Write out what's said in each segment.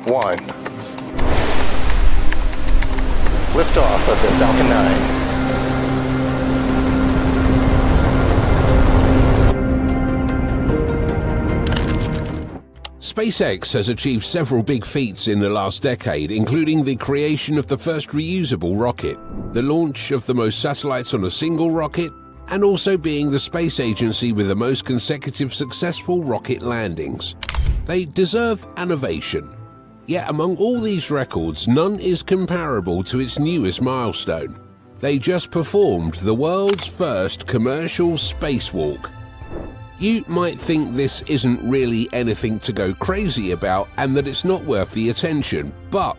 1. Liftoff of the Falcon 9. SpaceX has achieved several big feats in the last decade, including the creation of the first reusable rocket, the launch of the most satellites on a single rocket, and also being the space agency with the most consecutive successful rocket landings. They deserve an ovation. Yet among all these records, none is comparable to its newest milestone. They just performed the world's first commercial spacewalk. You might think this isn't really anything to go crazy about and that it's not worth the attention, but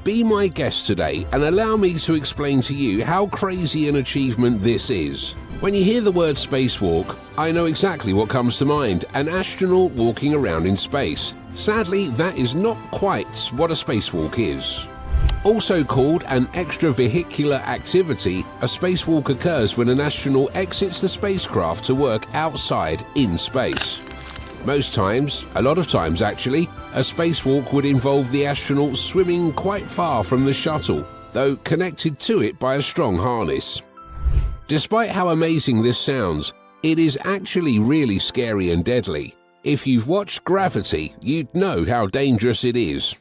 be my guest today and allow me to explain to you how crazy an achievement this is. When you hear the word spacewalk, I know exactly what comes to mind: an astronaut walking around in space. Sadly, that is not quite what a spacewalk is. Also called an extravehicular activity, a spacewalk occurs when an astronaut exits the spacecraft to work outside in space. Most times, a lot of times actually, a spacewalk would involve the astronaut swimming quite far from the shuttle, though connected to it by a strong harness. Despite how amazing this sounds, it is actually really scary and deadly. If you've watched Gravity, you'd know how dangerous it is.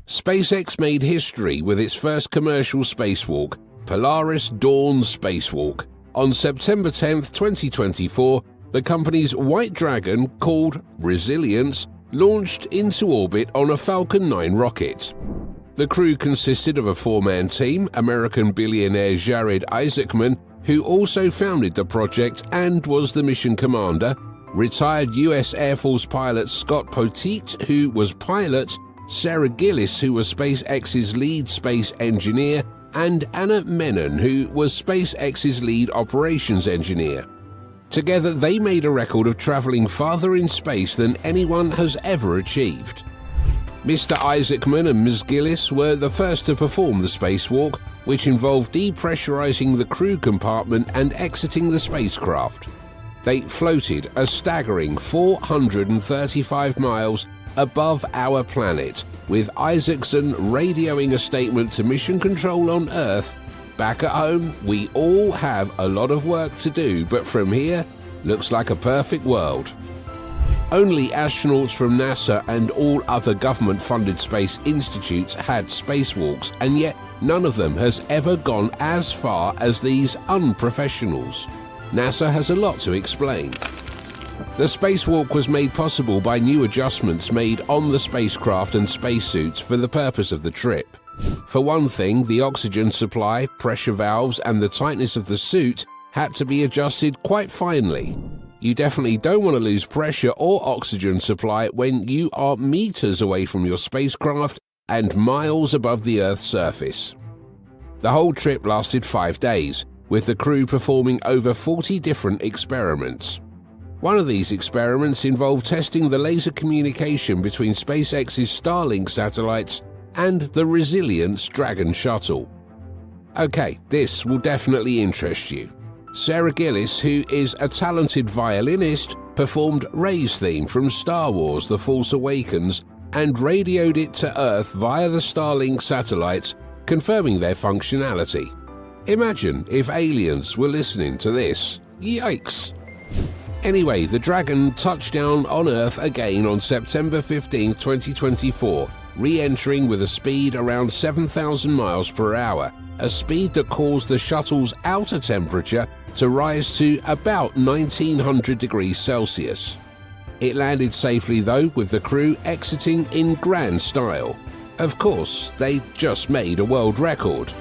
SpaceX made history with its first commercial spacewalk, Polaris Dawn Spacewalk. On September 10, 2024, the company's White Dragon, called Resilience, launched into orbit on a Falcon 9 rocket. The crew consisted of a four-man team: American billionaire Jared Isaacman, who also founded the project and was the mission commander, retired US Air Force pilot Scott Poteet, who was pilot, Sarah Gillis, who was SpaceX's lead space engineer, and Anna Menon, who was SpaceX's lead operations engineer. Together, they made a record of traveling farther in space than anyone has ever achieved. Mr. Isaacman and Ms. Gillis were the first to perform the spacewalk, which involved depressurizing the crew compartment and exiting the spacecraft. They floated a staggering 435 miles above our planet, with Isaacson radioing a statement to Mission Control on Earth: "Back at home, we all have a lot of work to do, but from here, looks like a perfect world." Only astronauts from NASA and all other government-funded space institutes had spacewalks, and yet none of them has ever gone as far as these unprofessionals. NASA has a lot to explain. The spacewalk was made possible by new adjustments made on the spacecraft and spacesuits for the purpose of the trip. For one thing, the oxygen supply, pressure valves, and the tightness of the suit had to be adjusted quite finely. You definitely don't want to lose pressure or oxygen supply when you are meters away from your spacecraft and miles above the Earth's surface. The whole trip lasted 5 days, with the crew performing over 40 different experiments. One of these experiments involved testing the laser communication between SpaceX's Starlink satellites and the Resilience Dragon shuttle. Okay, this will definitely interest you. Sarah Gillis, who is a talented violinist, performed Rey's theme from Star Wars: The Force Awakens and radioed it to Earth via the Starlink satellites, confirming their functionality. Imagine if aliens were listening to this. Yikes! Anyway, the Dragon touched down on Earth again on September 15, 2024, re-entering with a speed around 7,000 miles per hour, a speed that caused the shuttle's outer temperature to rise to about 1900 degrees Celsius. It landed safely though, with the crew exiting in grand style. Of course, they just made a world record.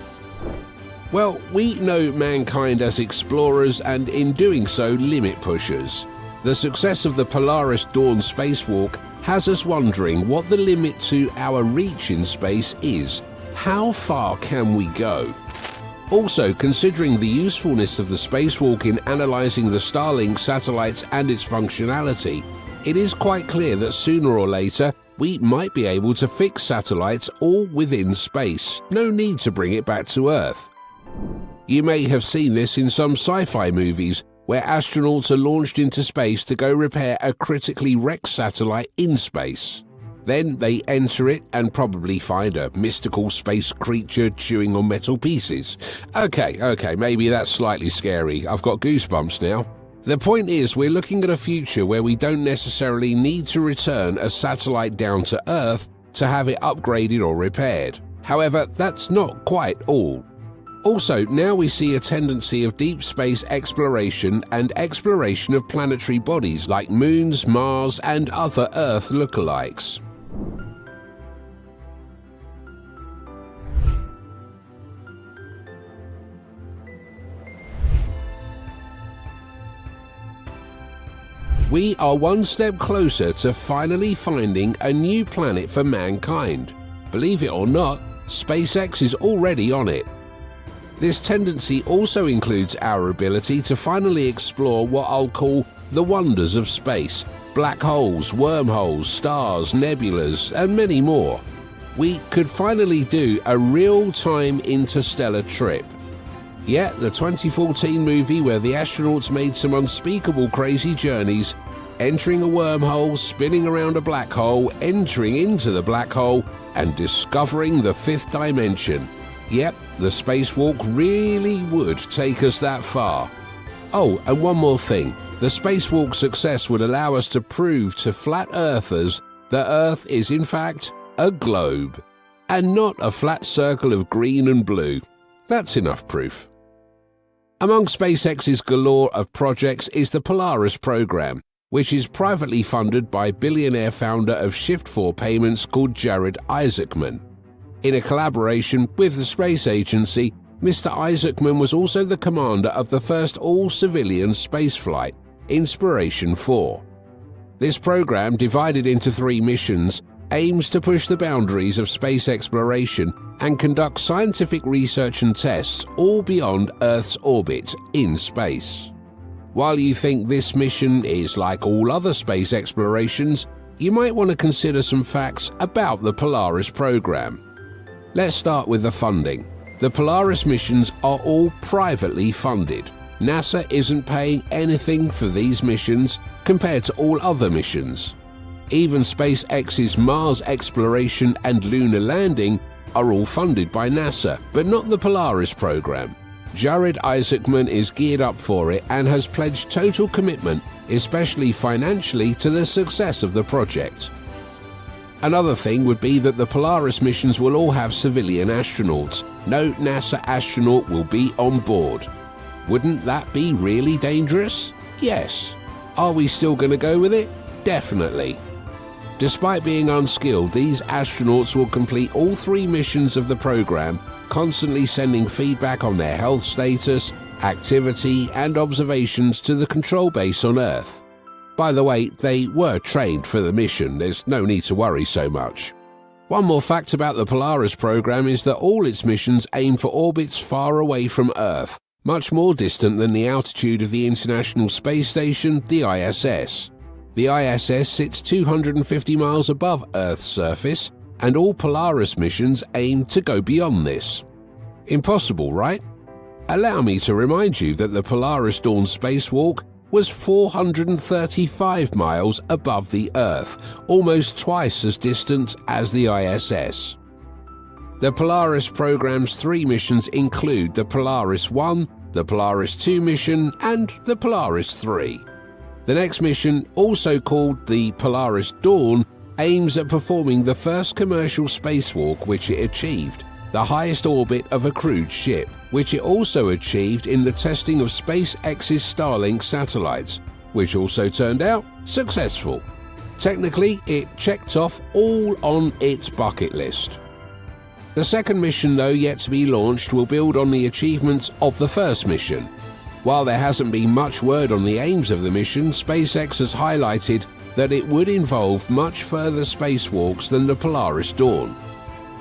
Well, we know mankind as explorers and in doing so, limit pushers. The success of the Polaris Dawn Spacewalk has us wondering what the limit to our reach in space is. How far can we go? Also, considering the usefulness of the spacewalk in analyzing the Starlink satellites and its functionality, it is quite clear that sooner or later, we might be able to fix satellites all within space. No need to bring it back to Earth. You may have seen this in some sci-fi movies where astronauts are launched into space to go repair a critically wrecked satellite in space. Then they enter it and probably find a mystical space creature chewing on metal pieces. Okay, maybe that's slightly scary. I've got goosebumps now. The point is, we're looking at a future where we don't necessarily need to return a satellite down to Earth to have it upgraded or repaired. However, that's not quite all. Also, now we see a tendency of deep space exploration and exploration of planetary bodies like moons, Mars, and other Earth lookalikes. We are one step closer to finally finding a new planet for mankind. Believe it or not, SpaceX is already on it. This tendency also includes our ability to finally explore what I'll call the wonders of space: black holes, wormholes, stars, nebulas, and many more. We could finally do a real-time interstellar trip. Yet, the 2014 movie where the astronauts made some unspeakable crazy journeys, entering a wormhole, spinning around a black hole, entering into the black hole, and discovering the fifth dimension. Yep, the spacewalk really would take us that far. Oh, and one more thing. The spacewalk success would allow us to prove to flat earthers that Earth is in fact a globe, and not a flat circle of green and blue. That's enough proof. Among SpaceX's galore of projects is the Polaris program, which is privately funded by billionaire founder of Shift4 Payments called Jared Isaacman. In a collaboration with the space agency, Mr. Isaacman was also the commander of the first all-civilian spaceflight, Inspiration 4. This program, divided into 3 missions, aims to push the boundaries of space exploration and conduct scientific research and tests all beyond Earth's orbit in space. While you think this mission is like all other space explorations, you might want to consider some facts about the Polaris program. Let's start with the funding. The Polaris missions are all privately funded. NASA isn't paying anything for these missions compared to all other missions. Even SpaceX's Mars exploration and lunar landing are all funded by NASA, but not the Polaris program. Jared Isaacman is geared up for it and has pledged total commitment, especially financially, to the success of the project. Another thing would be that the Polaris missions will all have civilian astronauts. No NASA astronaut will be on board. Wouldn't that be really dangerous? Yes. Are we still going to go with it? Definitely. Despite being unskilled, these astronauts will complete all 3 missions of the program, constantly sending feedback on their health status, activity, and observations to the control base on Earth. By the way, they were trained for the mission. There's no need to worry so much. One more fact about the Polaris program is that all its missions aim for orbits far away from Earth, much more distant than the altitude of the International Space Station, the ISS. The ISS sits 250 miles above Earth's surface, and all Polaris missions aim to go beyond this. Impossible, right? Allow me to remind you that the Polaris Dawn Spacewalk was 435 miles above the Earth, almost twice as distant as the ISS. The Polaris program's 3 missions include the Polaris 1, the Polaris 2 mission, and the Polaris 3. The next mission, also called the Polaris Dawn, aims at performing the first commercial spacewalk, which it achieved, the highest orbit of a crewed ship, which it also achieved in the testing of SpaceX's Starlink satellites, which also turned out successful. Technically, it checked off all on its bucket list. The second mission, though yet to be launched, will build on the achievements of the first mission. While there hasn't been much word on the aims of the mission, SpaceX has highlighted that it would involve much further spacewalks than the Polaris Dawn.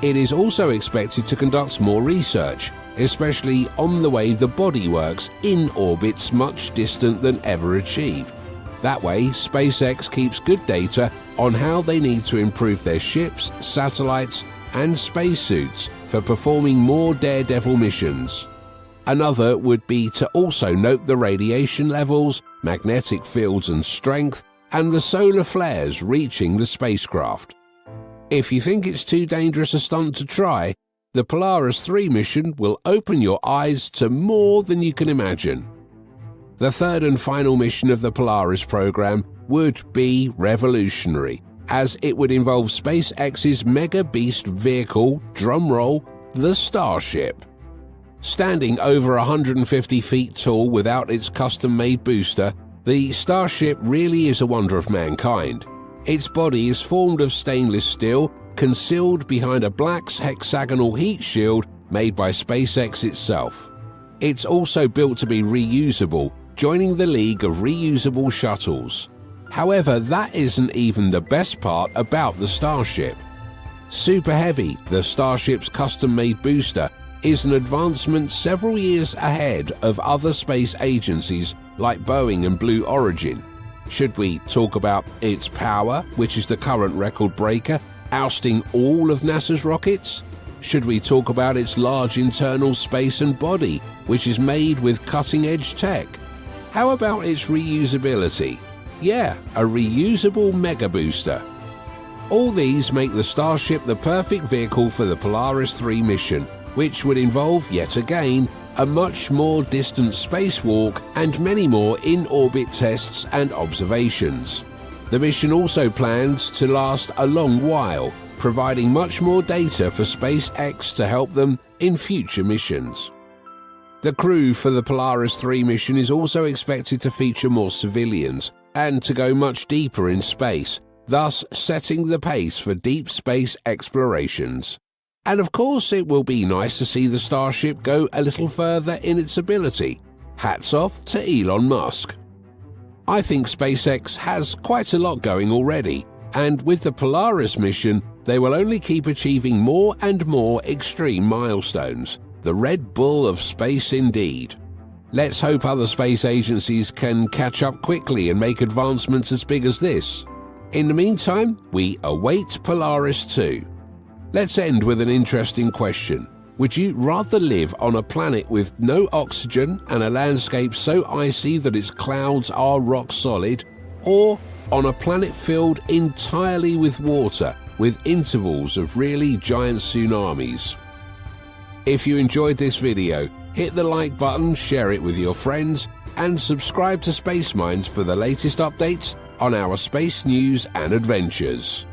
It is also expected to conduct more research, especially on the way the body works in orbits much distant than ever achieved. That way, SpaceX keeps good data on how they need to improve their ships, satellites, and spacesuits for performing more daredevil missions. Another would be to also note the radiation levels, magnetic fields and strength, and the solar flares reaching the spacecraft. If you think it's too dangerous a stunt to try, the Polaris 3 mission will open your eyes to more than you can imagine. The third and final mission of the Polaris program would be revolutionary, as it would involve SpaceX's mega beast vehicle, drumroll, the Starship. Standing over 150 feet tall without its custom-made booster, the Starship really is a wonder of mankind. Its body is formed of stainless steel, concealed behind a black hexagonal heat shield made by SpaceX itself. It's also built to be reusable, joining the league of reusable shuttles. However, that isn't even the best part about the Starship. Super Heavy, the Starship's custom-made booster, is an advancement several years ahead of other space agencies like Boeing and Blue Origin. Should we talk about its power, which is the current record breaker, ousting all of NASA's rockets? Should we talk about its large internal space and body, which is made with cutting-edge tech? How about its reusability? Yeah, a reusable mega booster. All these make the Starship the perfect vehicle for the Polaris 3 mission, which would involve, yet again, a much more distant spacewalk and many more in-orbit tests and observations. The mission also plans to last a long while, providing much more data for SpaceX to help them in future missions. The crew for the Polaris 3 mission is also expected to feature more civilians and to go much deeper in space, thus setting the pace for deep space explorations. And of course, it will be nice to see the Starship go a little further in its ability. Hats off to Elon Musk. I think SpaceX has quite a lot going already, and with the Polaris mission, they will only keep achieving more and more extreme milestones. The Red Bull of space indeed. Let's hope other space agencies can catch up quickly and make advancements as big as this. In the meantime, we await Polaris 2. Let's end with an interesting question. Would you rather live on a planet with no oxygen and a landscape so icy that its clouds are rock solid, or on a planet filled entirely with water with intervals of really giant tsunamis? If you enjoyed this video, hit the like button, share it with your friends, and subscribe to Space Minds for the latest updates on our space news and adventures.